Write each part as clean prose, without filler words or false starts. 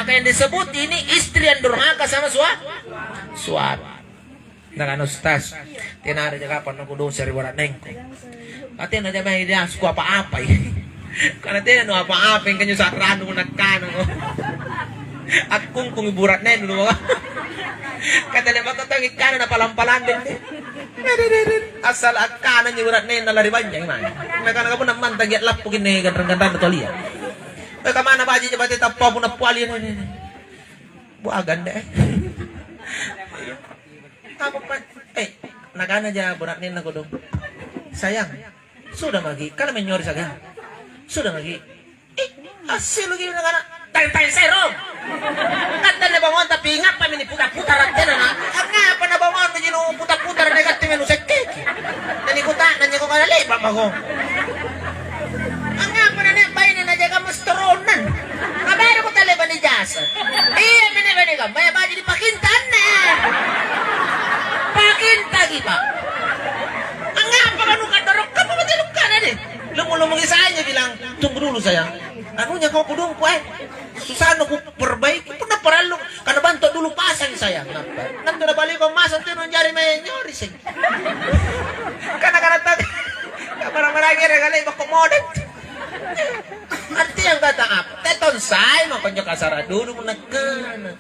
Maka yang disebut ini istri yang durhaka sama suami. Dengan ustaz, tinari jaga kapan aku dosa ribuan neng. Katanya aja main dia suku apa-apa ya. Karena dia nu apa-apa yang kanyo sa rano nakano. At kung iburat neng dulu. Kata dia bakal tangi kanan na palampalan din. Asal akanan yung urat neng nalariban niya man. Mereka pun naman tagiat lap pugin ni gantang-gantang na tolia. Mereka mana baji niya bati tapo mo na puali na. Buagan deh. Apa pa? Nagana aja burat neng na dong. Sayang. Sudah magi, kalau menyori saja. Sudah magi. Asil lagi nagana. Tanya serong. Kata na bangon tapi ngapa mini putar-putar aja na. Ngapa na bangon begini putar-putar negatif menu sekek. Dan ikut nanya ko kana lepa mago. Ngapa na bayin na jaga masteronan. Kabayar ko taliban ni jasa. Iya mini ka, may baji di pakintan na. Pakinta kita. Ngapa ka nung kadorok ka pa matilog ka na din. Lumulumong isa niya bilang, tunggu dulu sayang. Anunya kau kudung ku susah aku perbaiki pernah perlu karena bantu dulu pasang saya kenapa nanti udah balik kau masuk tuh nyari menyori sih karena tak marah-marah kira kali kau model arti yang kata apa teton saya mau konjok kasar dulu menekan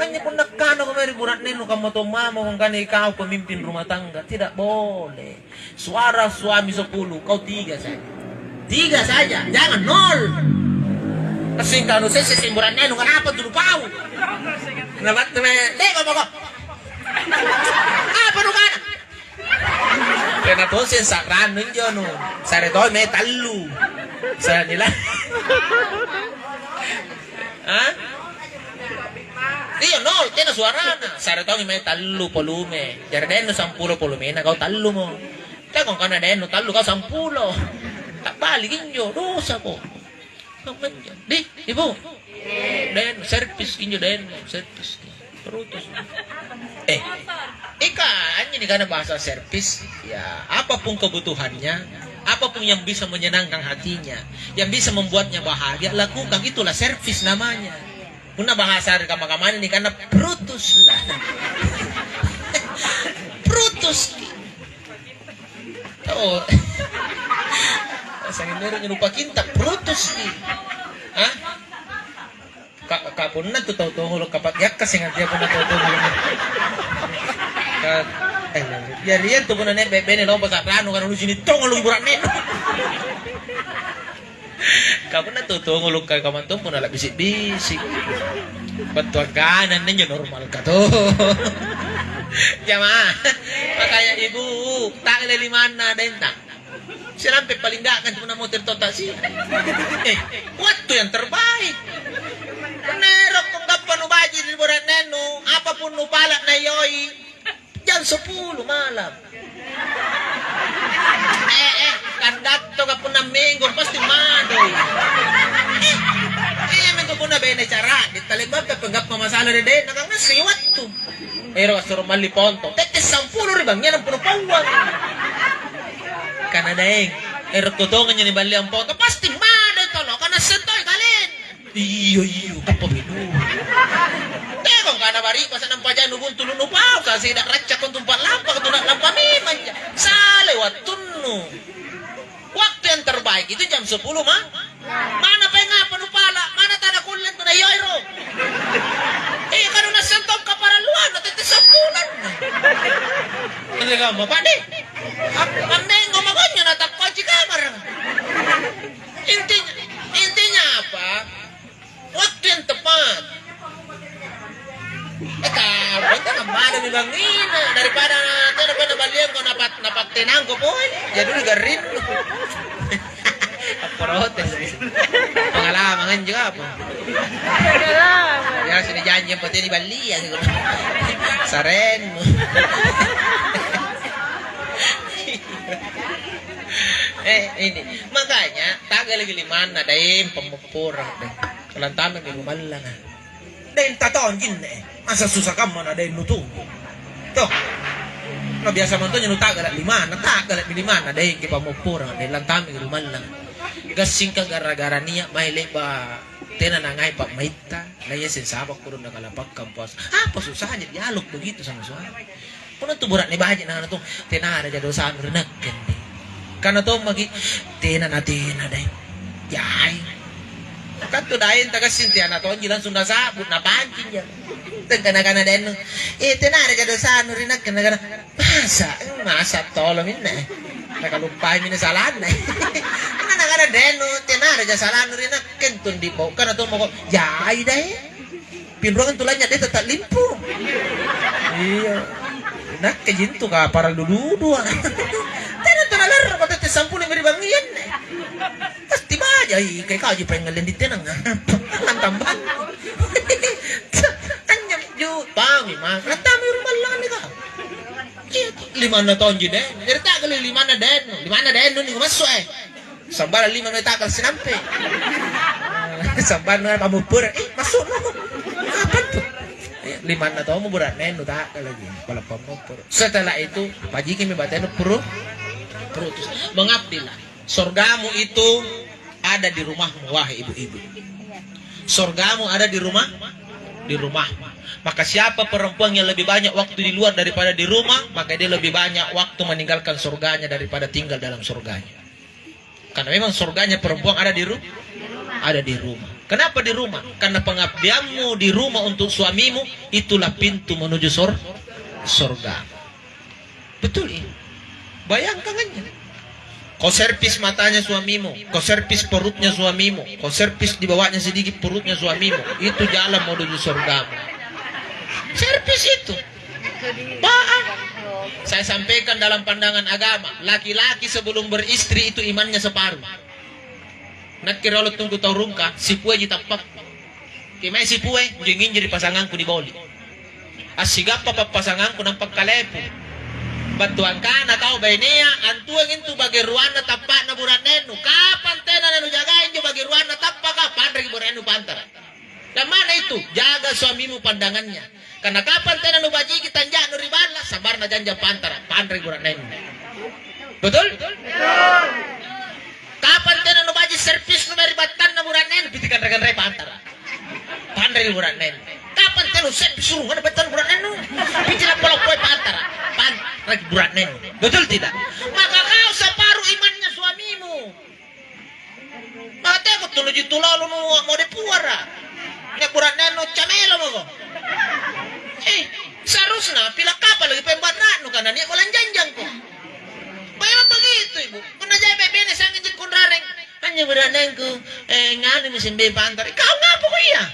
hanya pun nekan aku meri burat nenu kamu tuh mama kan kau pemimpin rumah tangga tidak boleh suara suami 10 kau 3 saja jangan 0. Kasing kanu saya simburan nenu kenapa dulu pau? Kenapa tuh dek kok? Apa nu kana? Kena to sen sakran nunjo nu. Sare to me tallu. Saya nila. Hah? Iya nol, tena suarana. Sare to me tallu volume. Jardeno 10 volume na kau tallu mo. Ta kung kana deno tallu kau 10. Tak balikin jo dosa ko. Di, ibu. Den, servis kinyo den, servis. Perutus. Ika, ini karena bahasa servis, ya, apapun kebutuhannya, apapun yang bisa menyenangkan hatinya, yang bisa membuatnya bahagia, lakukan, itulah servis namanya. Guna bahasa dari kamar-kamar ini karena perutus lah. Perutus. Oh. Sang meron yung lupa kinta, prutos ni. Ha? Kapon na tututungulog kapag yak kasi nga diya po na tututungulog. Yari yan, tupo na na, bebe nilo, basa plano ka nung sinitungulog burak nilo. Kapon na tutungulog ka kamantong po nala bisik-bisik. Patuaganan ninyo, normal ka to. Yama, makanya ibu, tak ililiman na din tak. Sinampe palinggakan mo na motor to tasi. Waktu yang terbaik. Nerok kung kapan ubaji di buran neno, apapun upalak na yoy, jam 10 malam. Kandato ka po ng minggo, pasti madoy. Minggo po na bene cara, di talibag ka panggap mamasala rin din, nakangasiwat to. Pero kasuro maliponto, tetes 10 ribang, yan ang punupawang. Karena daeng, tutungan niya ni Bali ang poto, pasti mana ito, no? Karena sentoy, kalin. Iyo, kapamido. Tekong ka na bari, pasan ang pajan, nubun tulun upaw, kasi nakratsa kong tumpat lampa, katunak lang pamiman niya. Salay, watun, waktu yang terbaik, itu jam 10, ma? Mana pa nga, panupala, mana tanah kulan to na yoyro? Kano na sentong kaparaluan, natitis ang bulan. Ano ka mo, padi? Amengo maganya natakpa di kamar. Intinya apa? Waktu yang tepat. Kita kemana nih Bang Ina daripada balian kau napak tenang kau boy. Jadi garin. Protes. Pengalaman juga apa? Pengalaman. Ya sudah janji yang penting di Bali ya. Saren. Ini makanya tagal lagi limana daim pemupurang deh kalau tamen di rumah lang daim taton gin masa susah kamu na daim nutu tuh no biasa mantunya nu tagal limana daim ki pemupurang daim lang tamen di rumah lang Gasing ka gara-gara niya, may leba. Tena na ngay pa maita. Laya sinsabak ko rin nakalapag kampos. Pasusahnya, dialog begitu sama suami. Kung tuburan ni bahaji na to, tena ada jado sa amin nagkandi. Karena to magi, tena na day. Yay. Kanto dahin taga sintiya na to, jilan sunda sabut na pancing yan. Tagkana-kana din. Tena ada jado sa amin nagkandi. Masa tolomin na nakalumpay mi na salan na kana deno tenara ja salan rin na kentun di po kana to mo ko jay dai pinruan tulanya de tetap limpo iya nak kejintu ka para dudu tena tanalar ko tete sampun mi bangian pasti baja kay ka ji pengen di tenang kan tambah anyam ju pang ma kata mi rumah lang ni ka 5 na taon yun Dari takal 5 na den. 5 na den nun yung masuk Sambar 5 na takal sinampi. Sambar na pamupur. Masuk no. Kapan tuh? 5 na taon mo burat na yun. Takal lagi. Pala pamupur. Setelah itu, pagi kami batain puru. Mengabdilah. Surgamu itu ada di rumahmu, wahai ibu-ibu. Surgamu ada di rumah. Di rumahmu. Maka siapa perempuan yang lebih banyak waktu di luar daripada di rumah, maka dia lebih banyak waktu meninggalkan surganya daripada tinggal dalam surganya. Karena memang surganya perempuan ada di rumah. Kenapa di rumah? Karena pengabdianmu di rumah untuk suamimu, itulah pintu menuju surga. Betul ini. Bayangkan aja. Kau servis matanya suamimu, kau servis perutnya suamimu, kau servis di bawahnya sedikit perutnya suamimu, itu jalan menuju surgamu. Servis itu. Saya sampaikan dalam pandangan agama, laki-laki sebelum beristri itu imannya separuh. Nak kira lo tunggu tau rungka, si pue jitapak. Kimai si pue, jengin jadi pasanganku di boli. Asigapa pasanganku nampak kalepu. Batuan kana kau bainia, antuang itu bagi ruana tapak na buranenu. Kapan tena nenu jagain jo bagi ruana tapak kapan ragi buranenu pantara. Dan mana itu? Jaga suamimu pandangannya. Karena kapan tena nu baji kita njak nu ribala sabar na janja pantara pandri buranenu. Betul? Kapan tena nu baji servis nu meribatan na buranenu pitikan rekan re pantara. Pandri buranenu. Kapan tena servis suruh na batan buranenu pitila polok poe pantara. Pandri buranenu. Betul tidak? Maka kau separuh imannya suamimu. Maka teko tuluji tulalo mau depuara. Nya buranenu camelo mo ko. Seharusnya pila kapal lagi pembuat nu karena dia kolan janjang ko. Bayang begitu ibu. Kena jaya bebene sangin jin kun rareng. Hanya beranengku ngani mesin be pantar. Kau ngapa ko iya?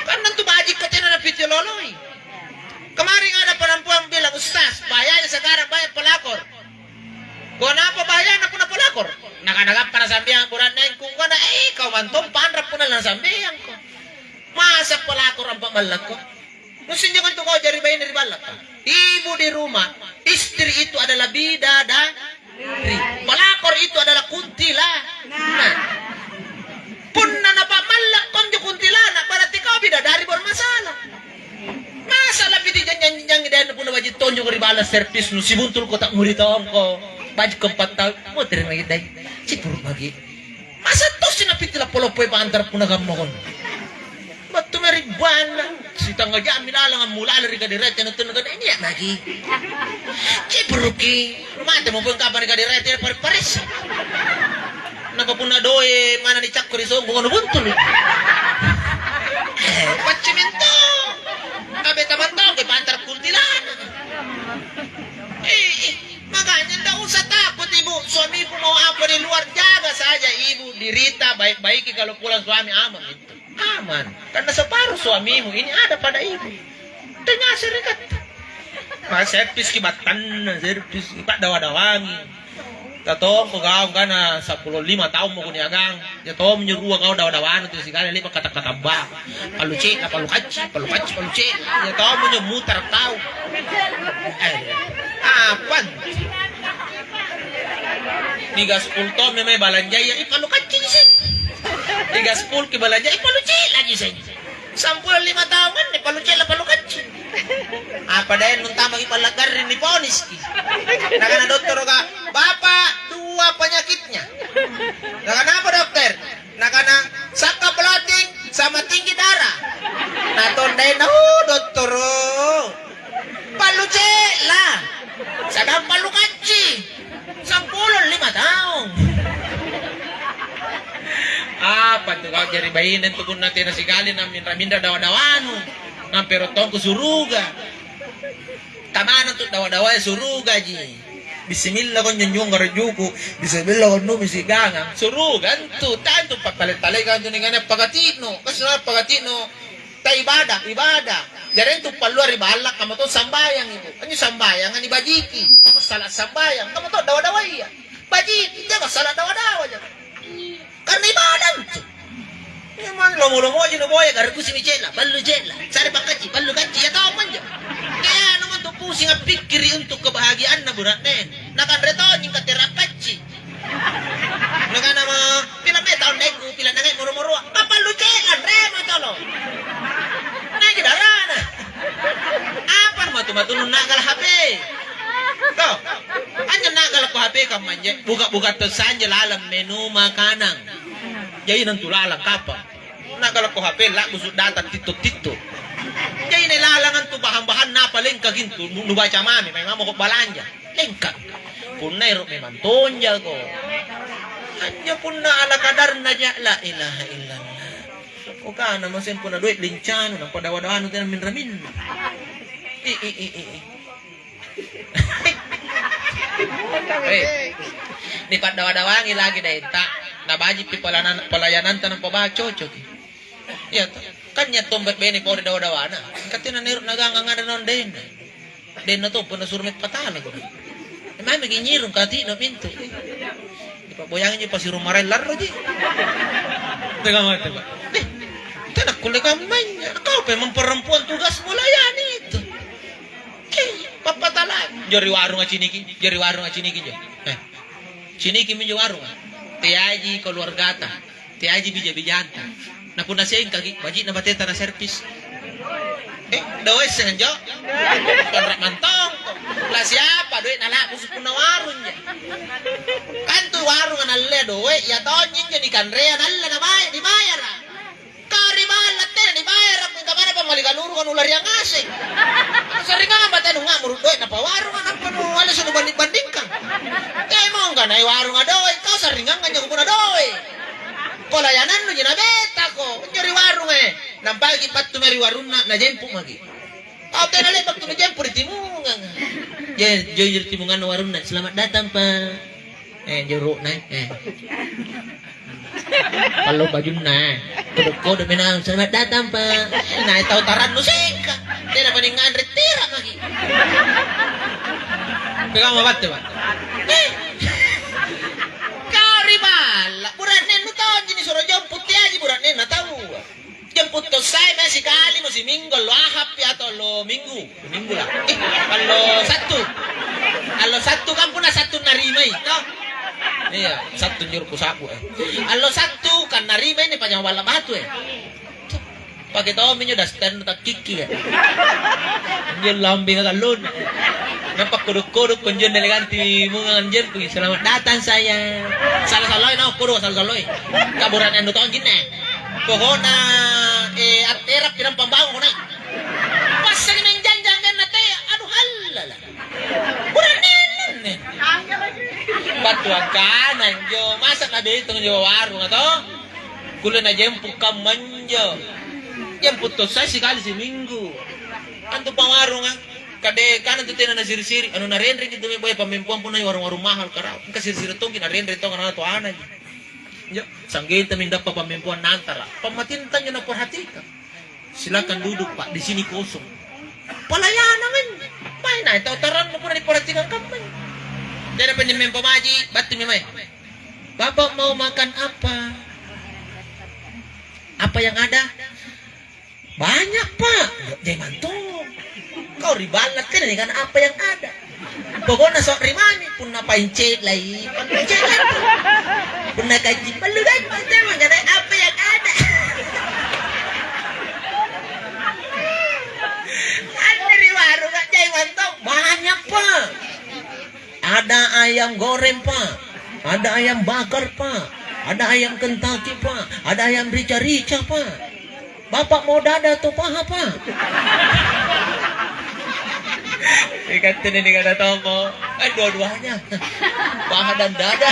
Karena tu baji ko tena na pityo loloi. Kemarin ada perempuan bilang, "Ustaz, bayarnya sekarang bayar pelakor." Kenapa bayar aku na pelakor? Nakanagap para sambiang kuranengku ko na kau mantom panrap ko na lang sambiang ko. Masa pelakor ang pamalak ko? Mesti jangan tuh kau jari bayi dari balak. Ibu di rumah, istri itu adalah bidadari. Pelakor itu adalah kuntilanak. Pun nana pamalak kau jo kuntilanak, berarti kau bidadari bermasalah. Masalah bidi jangan dan pun wajib tonjok dari balas servis nu si buntul ko tak muri taong ko. Baju ke-4 tahun, mau terima lagi dai. Cipur lagi. Masa tos na pitila polopoy pa antar pun mo kon. Batu meribana si tangga jamin alang mula dari kadirete na tunog ini ya lagi cipuruki mate mo pun kapan kadirete pares nakapuna doe mana ni cakko di songgo ngono buntul pacimento abe taman-taman ke pantar kuntilan makanya tidak usah takut ibu suami pun mau apa di luar jaga saja ibu dirita baik-baiki kalau pulang suami aman itu aman karena separuh suamimu ini ada pada ibu tanya serikat mas servis kibatan servis pak dawa-dawangi tato ko gaw kana 15 tahun mo kuniagang ya to menyuruh kau dawa-dawan itu sekali lipat kata-kata ba paluci paluci ya to menyemutar tahu apa ni gaspul to may balanjaya ipalukaci sih 3 ke balanja ipaluci lagi saya. 15 tahun kan ipaluci la palukaci. Apa dahil nung tamang ipalagarin ni ponis ki. Nakana dokter ka, "Bapak, 2 penyakitnya." Nah, kenapa dokter? Nah, karena saka blooding sama tinggi darah. Nah, tonday na dokter. Palu lah. Sadang palu kaci. 10 5 tahun. Apa tuh kau jadi bayinan tuh kun nanti nasi kali namin raminda dawa-dawanu. Nampero tong suruga. Kamana tuh dawa-dawa suruga ji. Bismillah kon nyonyong ngarajuku. Bismillah kon numisi gangang. Suruga tuh tanto papalit-palit kan tuh ngane pagatino. Kasi na pagatino ta ibadah. Jadi itu paluar ibalak kamu tuh sambayang ibu. Anyo sambayang ani bajiki. Salah sambayang kamu tuh dawa-dawa iya. Bajiki jangan salah dawa-dawa aja. Karena ibadah tuh. Emang lomo-lomo aja no boy garku si Michela, balu jela. Sari pakaci, balu kaci ya tau manja. Kaya naman tuh pusing pikir untuk kebahagiaan na burat nen. Nakan reto nying katerakaci. Nakan nama pila me tahun negu pila nangai moro-moro. Apa lu jela rema tolo. Nai darana. Apa matu-matu nu nagal HP. Tuh. Anya nagal ko HP ka manja. Buka-buka to sanja lalang menu makanan. Jadi nanti lalang kapal. Nagal ko HP la busuk data tito. Jadi nilalangan tu bahan-bahan na paling kagintu nu baca mami may mamo ko balanja. Lengkap. Punay ro may mantonja ko. Anya pun na ala kadar na ja la ilaha illallah. O kana masin pun na duit lincano nang padawa-dawan natin minramin. Ni padawa-dawangi lagi dahil ta nabaji pi pelayanan tanang pabaco cok. Ya kanya tombak bene po dawa-dawana. Katina niro naganganga non den. Den na to puna surmet patala ko. Emang maginyirong kati na pinto. Ipaboyangin niyo pa si Rumarel laro di. Teka mo. Tanak kulay kamay niya. Kau pa memperempuan tugas mula yan ito. Papatalan. Jari warung ciniki jo. Ciniki minjo warung. Tiaji keluargata. Tiaji bija-bijanta. Na puna sing kagi wajib na bateta na service. Dawes senjo. Konrak mantong. Lah siapa duit nala kusuk puna warung niya. Kan tu warung analle duit ya tonying jadi kanrea nalla na dibayar. Karibalat na dibayar kung kamana pa malikanuro kan ular yang asing. Sering nga ba tayo nga murud doy na pawarong anak pa no wala sa banding-bandingkang. Kaya mo nga na iwarong nga doy, ikaw sering nga nga ko na doy. Kolayanan no ginabeta ko, nyari warong nampagi pat tumari warong na jempo magi. Aw tayo na lepak tuno jempo di timungan. Joy timungan na warong na, selamat datang pa. Jero na kalau baju na kode menang selamat datang pak nah tahu taran musika dia dapat dengan retira lagi pegang apa tuh pak kau ribala burat nen lu tahu jenis orang jemput dia aja burat nen tahu jemput tuh saya masih kali masih minggu lo ahap ya atau lo minggu lah kalau satu kan puna satu narimai toh. Iya, satu nyuruh sapu Alo satu kan narima ini panjang bala batu Pakai tahu minyo dah stand tak kiki Anjir lambing agak lun. Nampak kodok-kodok penjual eleganti mungan anjir tuh. Selamat datang saya. Salah-salah na kodok salah-salah. Kaburan endo tahu gini. Pohona aterap pirang pambangon na. Pas lagi nang janjang kan nate. Aduh halala. Buranin. Batuan kanan jo masak na dito ng warung ato kulo na jemput ka manjo jemput to sa sikali si minggu anto pa warung kade kanan to tena na siri-siri ano na renre dito may boy pamempuan po na warung-warung mahal karaw ka siri-siri to gina renre to kana to ana jo sanggay tamin dapat pamempuan nantara pamatintan nyo na perhatikan silakan duduk pak di sini kosong pelayanan main na ito taran mo po na diperhatikan kamay. Jadi penyemen pemaji, batu memai. Bapak mau makan apa? Apa yang ada? Banyak pak. Jangan mantung. Kau ribalat kan dengan apa yang ada. Pokoknya sok rimani pun napain cek lagi. Jangan. Pun nak kaji perlu kan? Macam mana apa yang ada? Ada di warung jangan mantung. Banyak pak. Ada ayam goreng pak, Ada ayam bakar, Pak. Ada ayam Kentucky, Pak. Ada ayam rica-rica, Pak. Bapak mau dada tuh paha, Pak. Ikatin ini kada toko. Dua-duanya. Paha dan dada.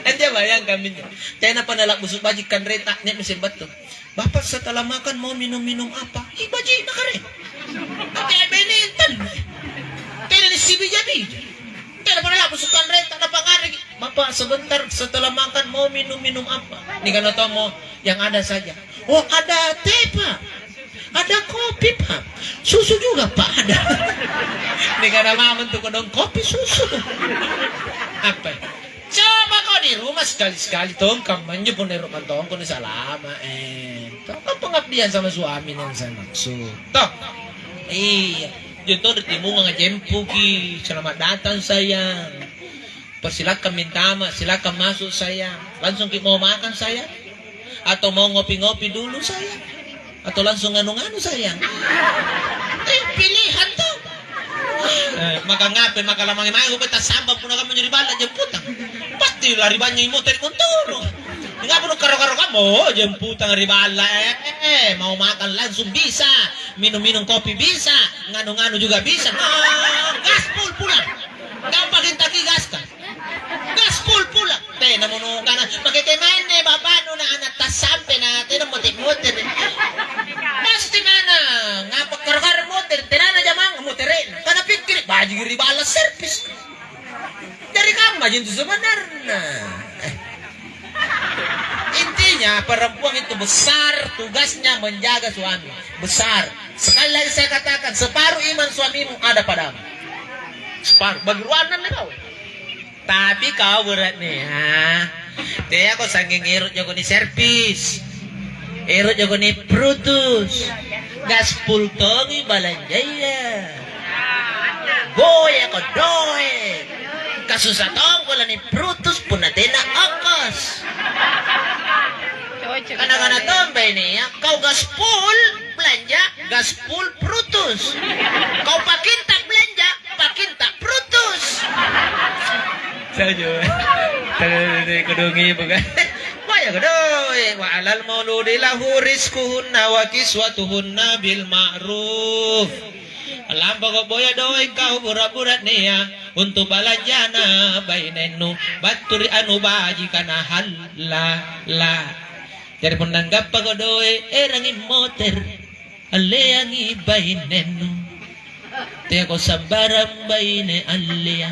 Anda bayang kami. Kaya na panalak busuk bajikan reta. Nya mesin batu. Bapak setelah makan mau minum-minum apa? Baji na ka rin. Kaya benintan. Kaya na si bija-bija. Kaya na panalak busukan reta na pangarig. Bapak sebentar setelah makan mau minum-minum apa? Ini kan tahu mau yang ada saja. Oh ada teh, Pak. Ada kopi, Pak. Susu juga, Pak, ada. Ini karena mama tuh kodong kopi susu. Apa? Coba kau di rumah sekali-sekali tongkang manju pun di rumah tongkang ni salama tongkang pengabdian sama suami yang saya maksud. Toh. Iya. Jatuh ditimu mga jempu ki. Selamat datang sayang. Persilakan minta maaf, silakan masuk sayang. Langsung kita mau makan sayang. Atau mau ngopi-ngopi dulu sayang. Atau langsung nganu-nganu sayang. Pilihan tuh. Maka ngapain maka lamang mayo kita sambap pun akan menjadi bala jemputan. Pasti lari banyak motor kontoro. Nga pun karo-karo kamu jemputan lari bala. Mau makan langsung bisa, minum-minum kopi bisa, nganu-nganu juga bisa. Gaspol pulang. Kau pakai taki gas kan? Gaspol pulang. Namun kana pakai kemana bapak nu na anak tas sampai na tena motor. Pasti mana ngapa karo-karo motor tenana jamang motorin. Kana pikir baju giri balas servis. Dari kamu aja itu sebenarnya. Intinya perempuan itu besar tugasnya menjaga suami. Besar. Sekali lagi saya katakan separuh iman suamimu ada padamu. Separuh. Bagi ruanan nih kau. Tapi kau berat nih, ha? Dia kok saking irut jago ni servis, irut jago ni Brutus, gas pultongi balanjaya, goya ko doe, kasusah tong ko ni Brutus pun na tena akos. Anak-anak tombe ini ya, kau gaspul belanja, gaspul Brutus, kau pakintak belanja, pakintak Brutus. Sao juga? Tadi kedungi bukan? Wah kedoi. Wa alal mauludi lahu rizquhunna wa kiswatuhunna bil ma'ruf. Alam pokok boya doi kau burat-burat nih ya untuk balajana bainenu baturi anu baji kana halala. Jadi menanggap pokok doi erangi motor aleangi bainenu. Tiya ko sabarang baine alea.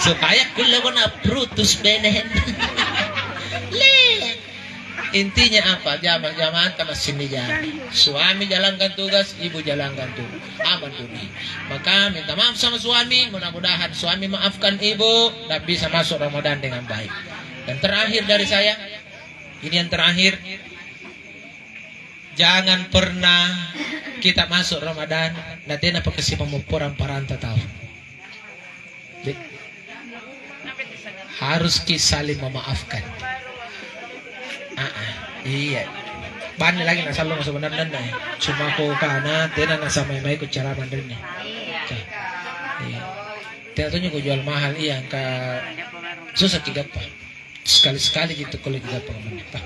Supaya kula ko na Brutus benen. Intinya apa? Jamaah sama sini jalan. Suami jalankan tugas, ibu jalankan tugas. Aman tuh. Maka minta maaf sama suami. Mudah-mudahan suami maafkan ibu dan bisa masuk Ramadan dengan baik. Dan terakhir dari saya, ini yang terakhir. Jangan pernah kita masuk Ramadan nanti apa kasi pemupuran paranta tahu. Harus saling memaafkan. Iya. Bani lagi nasa lo sebenarnya na. Cuma ko kana tena nasa may ko cara mandarin ni. Iya. Tentunya ko jual mahal iya ka susah tiga pa. Sekali-sekali gitu kalau tiga pa manita.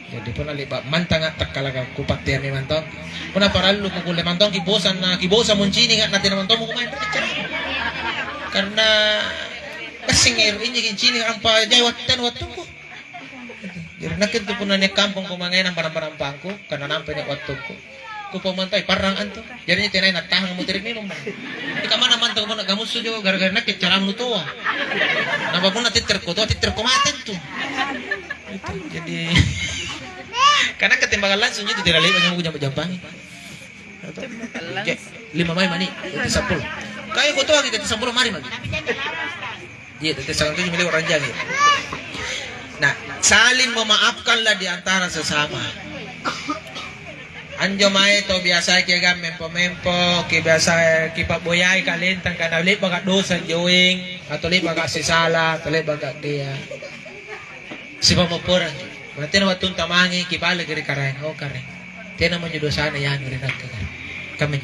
Jadi pun alibak mantang at takalaga kupat tiyan ni mantong. Puna paralu ko kule mantong kibosan muncini nga natin mantong mo kumain cara. Karena kasingir ini kincini ang pajawatan watong ko. Jadi nakit pun na kampung kumangain ang barang-barang bangko karena nampai ni watong ko. Ko pamantay parang anto. Jadi ni tinay natahang mo tirik minum. Ika man naman to mo nagamuso jo gara-gara nakit cara mo to. Napa pun natiter ko maten to. Jadi karena ketimbangan langsung itu tidak lima yang punya jampang. 5 mai mani, 10. Kayak ko to lagi 10 mari magi. Iya, 10 milih orang jangan. Nah, saling memaafkanlah di antara sesama. Anjo mai to biasa kaya gam mempo kaya biasa kipa boyay kalintang kana li baga dosa joing atau li baga sisala atau li baga dia. Si pamupuran. Berarti na watun tamangi kibalik ri karain kare. Tena mo dosa na yan ri nagkagar. Kami.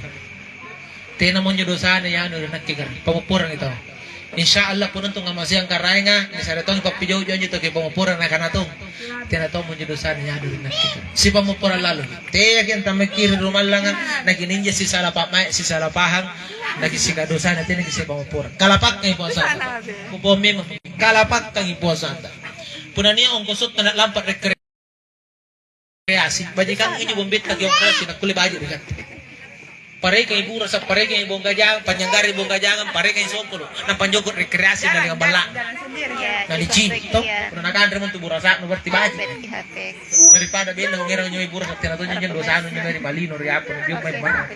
Tina mo nyo dosa na yan, udah nakigar. Pamupurang ito. Insya Allah po nung ngamasiyang karay nga, ni sa retong ipapijojo nyo ito kay pamupurang na kanatong. Tina to mo nyo dosa na yan, udah nakigar. Si pamupurang lalo. Tiyak yan, tamikiri rumal lang nga, nagininja si salapahang, nagisigadosa na tinagisi pamupurang. Kalapak ng ipuasa. Kupumi mo. Kalapak ng ipuasa. Puna niya, ang kusot na lampat rekreasi. Bajikan inyo bumbit na yung kreasi, nagkulibayo rin. Pare kay bura sa pare kay ibong gajang, panyanggari ibong gajangan, pare kay songkulo. Nang panjogot rekreasi na nga bala. Nalicin. To, puna nakandre mo tu burasa, no berti baji. Daripada bilang ngirang nyo ibura sa tinato nyo nyo, dosa nyo nyo malino, riapo, nyo may mana.